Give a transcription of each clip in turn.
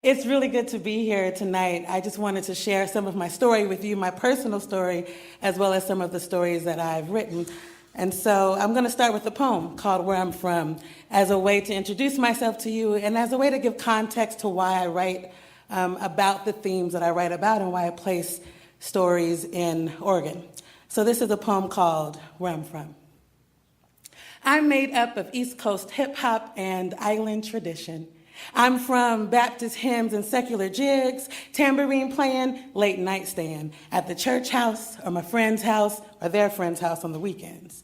It's really good to be here tonight. I just wanted to share some of my story with you, my personal story, as well as some of the stories that I've written. And so I'm going to start with a poem called Where I'm From, as a way to introduce myself to you and as a way to give context to why I write about the themes that I write about and why I place stories in Oregon. So this is a poem called Where I'm From. I'm made up of East Coast hip-hop and island tradition. I'm from Baptist hymns and secular jigs, tambourine playing, late night stand at the church house or my friend's house or their friend's house on the weekends.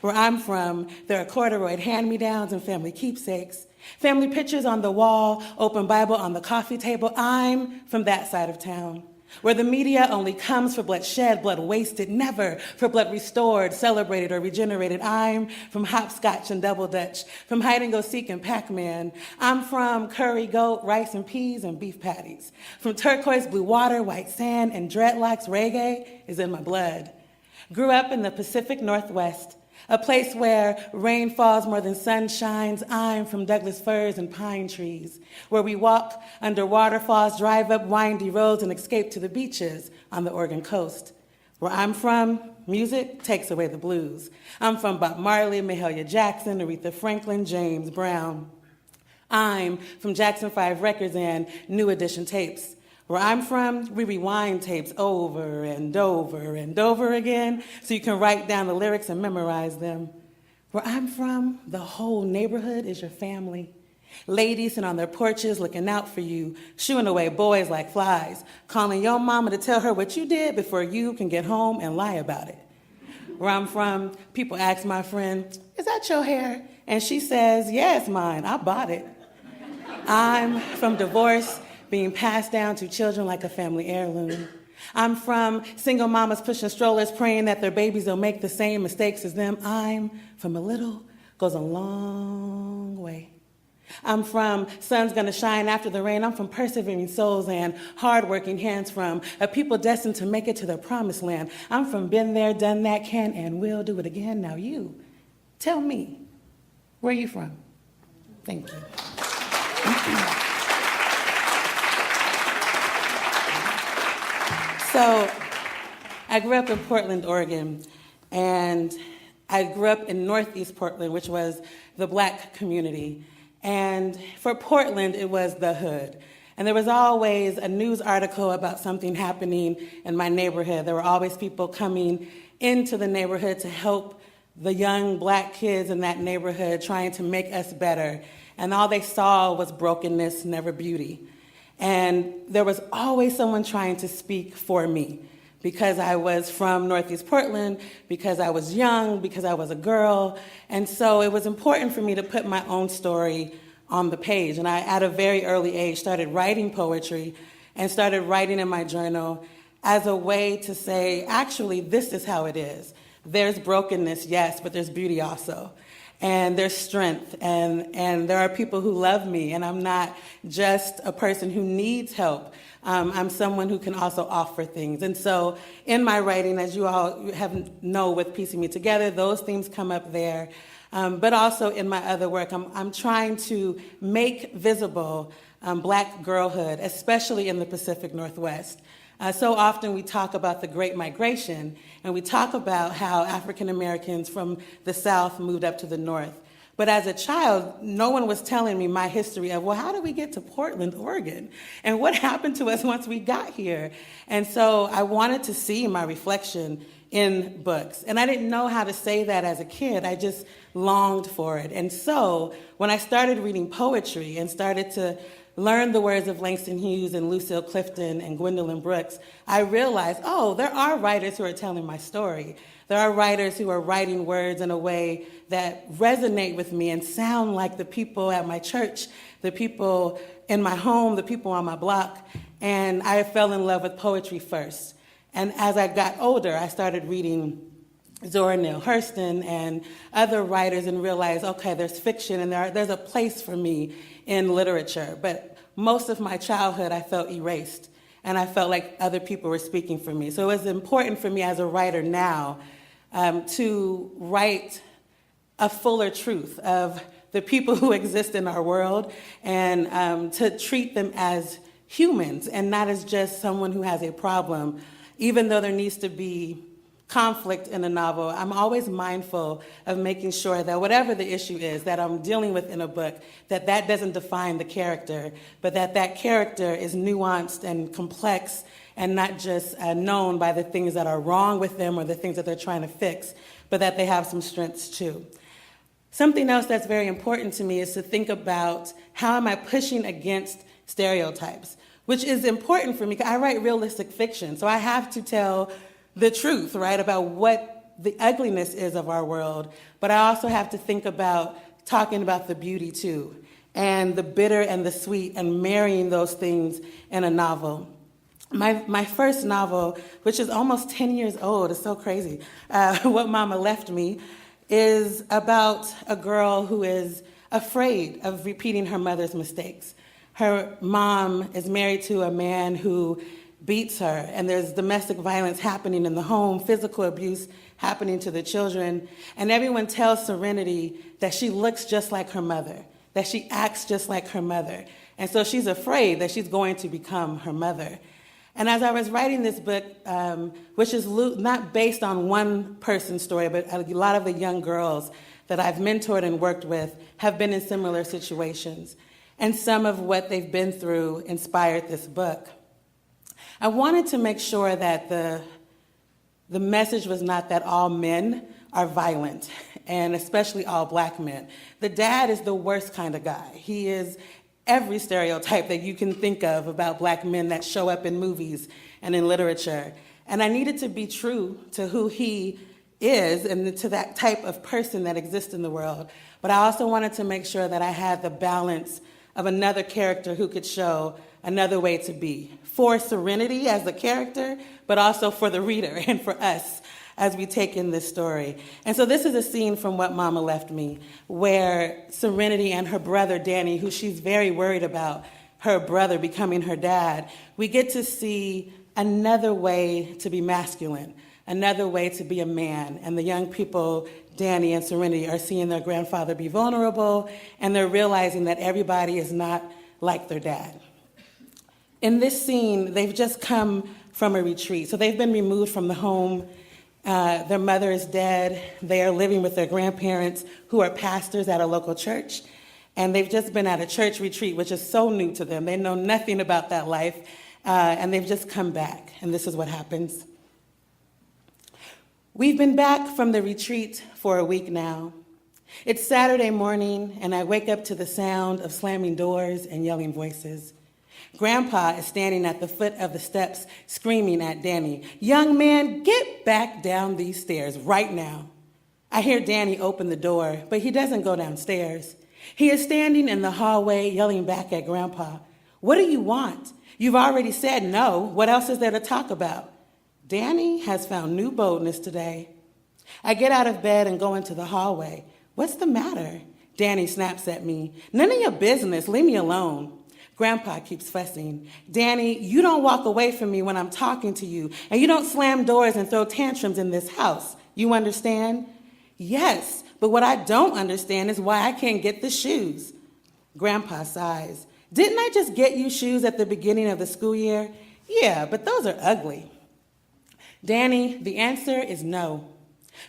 Where I'm from, there are corduroy hand-me-downs and family keepsakes, family pictures on the wall, open Bible on the coffee table. I'm from that side of town, where the media only comes for blood shed, blood wasted, never for blood restored, celebrated, or regenerated. I'm from hopscotch and double dutch, from hide and go seek and Pac-Man. I'm from curry goat, rice and peas, and beef patties. From turquoise blue water, white sand, and dreadlocks. Reggae is in my blood. Grew up in the Pacific Northwest, a place where rain falls more than sun shines. I'm from Douglas firs and pine trees, where we walk under waterfalls, drive up windy roads, and escape to the beaches on the Oregon coast. Where I'm from, music takes away the blues. I'm from Bob Marley, Mahalia Jackson, Aretha Franklin, James Brown. I'm from Jackson 5 Records and New Edition tapes. Where I'm from, we rewind tapes over and over and over again so you can write down the lyrics and memorize them. Where I'm from, the whole neighborhood is your family. Ladies sit on their porches looking out for you, shooing away boys like flies, calling your mama to tell her what you did before you can get home and lie about it. Where I'm from, people ask my friend, "Is that your hair?" And she says, "Yeah, it's mine. I bought it." I'm from divorce being passed down to children like a family heirloom. I'm from single mamas pushing strollers, praying that their babies will make the same mistakes as them. I'm from a little goes a long way. I'm from sun's gonna shine after the rain. I'm from persevering souls and hardworking hands, from a people destined to make it to their promised land. I'm from been there, done that, can and will do it again. Now you, tell me, where are you from? Thank you. So I grew up in Portland, Oregon, and I grew up in Northeast Portland, which was the Black community. And for Portland, it was the hood. And there was always a news article about something happening in my neighborhood. There were always people coming into the neighborhood to help the young Black kids in that neighborhood, trying to make us better. And all they saw was brokenness, never beauty. And there was always someone trying to speak for me, because I was from Northeast Portland, because I was young, because I was a girl. And so it was important for me to put my own story on the page. And I, at a very early age, started writing poetry and started writing in my journal as a way to say, actually, this is how it is. There's brokenness, yes, but there's beauty also. And there's strength, and there are people who love me, and I'm not just a person who needs help. I'm someone who can also offer things. And so in my writing, as you all know with Piecing Me Together, those themes come up there. But also in my other work, I'm trying to make visible Black girlhood, especially in the Pacific Northwest. So often we talk about the Great Migration, and we talk about how African Americans from the South moved up to the North. But as a child, no one was telling me my history of, well, how did we get to Portland, Oregon? And what happened to us once we got here? And so I wanted to see my reflection in books. And I didn't know how to say that as a kid. I just longed for it. And so when I started reading poetry and started to learn the words of Langston Hughes and Lucille Clifton and Gwendolyn Brooks, I realized, oh, there are writers who are telling my story. There are writers who are writing words in a way that resonate with me and sound like the people at my church, the people in my home, the people on my block. And I fell in love with poetry first. And as I got older, I started reading Zora Neale Hurston and other writers and realized, okay, there's fiction and there's a place for me in literature. But most of my childhood, I felt erased, and I felt like other people were speaking for me. So it was important for me as a writer now to write a fuller truth of the people who exist in our world, and to treat them as humans and not as just someone who has a problem. Even though there needs to be conflict in a novel, I'm always mindful of making sure that whatever the issue is that I'm dealing with in a book, that doesn't define the character, but that character is nuanced and complex and not just known by the things that are wrong with them or the things that they're trying to fix, but that they have some strengths too. Something else that's very important to me is to think about how am I pushing against stereotypes, which is important for me because I write realistic fiction, so I have to tell the truth, right, about what the ugliness is of our world, but I also have to think about talking about the beauty too, and the bitter and the sweet, and marrying those things in a novel. My first novel, which is almost 10 years old, it's so crazy, What Mama Left Me, is about a girl who is afraid of repeating her mother's mistakes. Her mom is married to a man who beats her, and there's domestic violence happening in the home, physical abuse happening to the children, and everyone tells Serenity that she looks just like her mother, that she acts just like her mother, and so she's afraid that she's going to become her mother. And as I was writing this book, which is not based on one person's story, but a lot of the young girls that I've mentored and worked with have been in similar situations, and some of what they've been through inspired this book. I wanted to make sure that the message was not that all men are violent, and especially all black men. The dad is the worst kind of guy. He is every stereotype that you can think of about black men that show up in movies and in literature. And I needed to be true to who he is and to that type of person that exists in the world. But I also wanted to make sure that I had the balance of another character who could show another way to be, for Serenity as the character, but also for the reader and for us as we take in this story. And so this is a scene from What Mama Left Me, where Serenity and her brother Danny, who she's very worried about her brother becoming her dad, we get to see another way to be masculine, another way to be a man. And the young people, Danny and Serenity, are seeing their grandfather be vulnerable, and they're realizing that everybody is not like their dad. In this scene, they've just come from a retreat. So they've been removed from the home. Their mother is dead. They are living with their grandparents, who are pastors at a local church. And they've just been at a church retreat, which is so new to them. They know nothing about that life. And they've just come back. And this is what happens. We've been back from the retreat for a week now. It's Saturday morning, and I wake up to the sound of slamming doors and yelling voices. Grandpa is standing at the foot of the steps screaming at Danny, "Young man, get back down these stairs right now." I hear Danny open the door, but he doesn't go downstairs. He is standing in the hallway yelling back at Grandpa, "What do you want? You've already said no. What else is there to talk about?" Danny has found new boldness today. I get out of bed and go into the hallway. "What's the matter?" Danny snaps at me. "None of your business. Leave me alone." Grandpa keeps fussing. "Danny, you don't walk away from me when I'm talking to you, and you don't slam doors and throw tantrums in this house. You understand?" "Yes, but what I don't understand is why I can't get the shoes." Grandpa sighs. "Didn't I just get you shoes at the beginning of the school year?" "Yeah, but those are ugly." "Danny, the answer is no.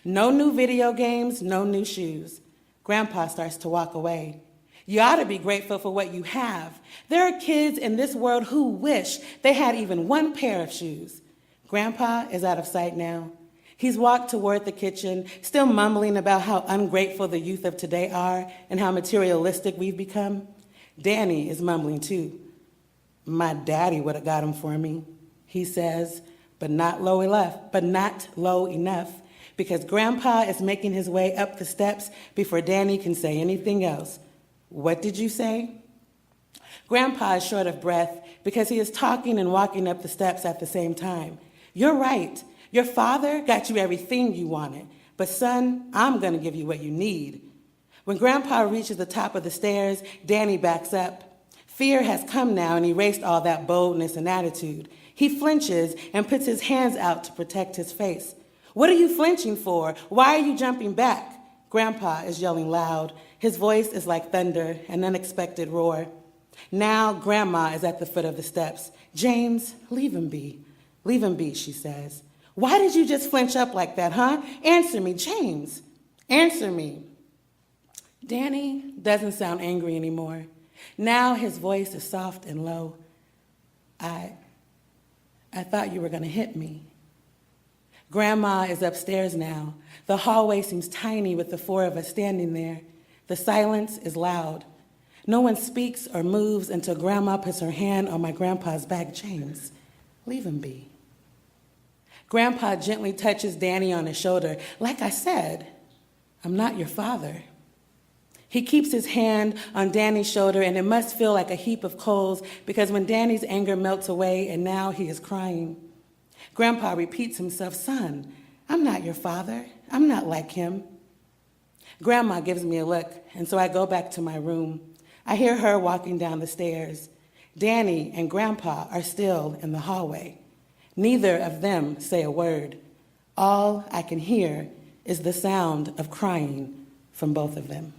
No new video games, no new shoes." Grandpa starts to walk away. "You ought to be grateful for what you have. There are kids in this world who wish they had even one pair of shoes." Grandpa is out of sight now. He's walked toward the kitchen, still mumbling about how ungrateful the youth of today are and how materialistic we've become. Danny is mumbling too. "My daddy would have got them for me," he says, but not low enough, because Grandpa is making his way up the steps before Danny can say anything else. "What did you say?" Grandpa is short of breath because he is talking and walking up the steps at the same time. "You're right. Your father got you everything you wanted. But son, I'm going to give you what you need." When Grandpa reaches the top of the stairs, Danny backs up. Fear has come now and erased all that boldness and attitude. He flinches and puts his hands out to protect his face. "What are you flinching for? Why are you jumping back?" Grandpa is yelling loud. His voice is like thunder, an unexpected roar. Now Grandma is at the foot of the steps. "James, leave him be. Leave him be," she says. "Why did you just flinch up like that, huh? Answer me, James. Answer me." Danny doesn't sound angry anymore. Now his voice is soft and low. I thought you were going to hit me." Grandma is upstairs now. The hallway seems tiny with the four of us standing there. The silence is loud. No one speaks or moves until Grandma puts her hand on my grandpa's back. "James, leave him be." Grandpa gently touches Danny on his shoulder. "Like I said, I'm not your father." He keeps his hand on Danny's shoulder, and it must feel like a heap of coals because when Danny's anger melts away and now he is crying. Grandpa repeats himself, "Son, I'm not your father. I'm not like him." Grandma gives me a look, and so I go back to my room. I hear her walking down the stairs. Danny and Grandpa are still in the hallway. Neither of them say a word. All I can hear is the sound of crying from both of them.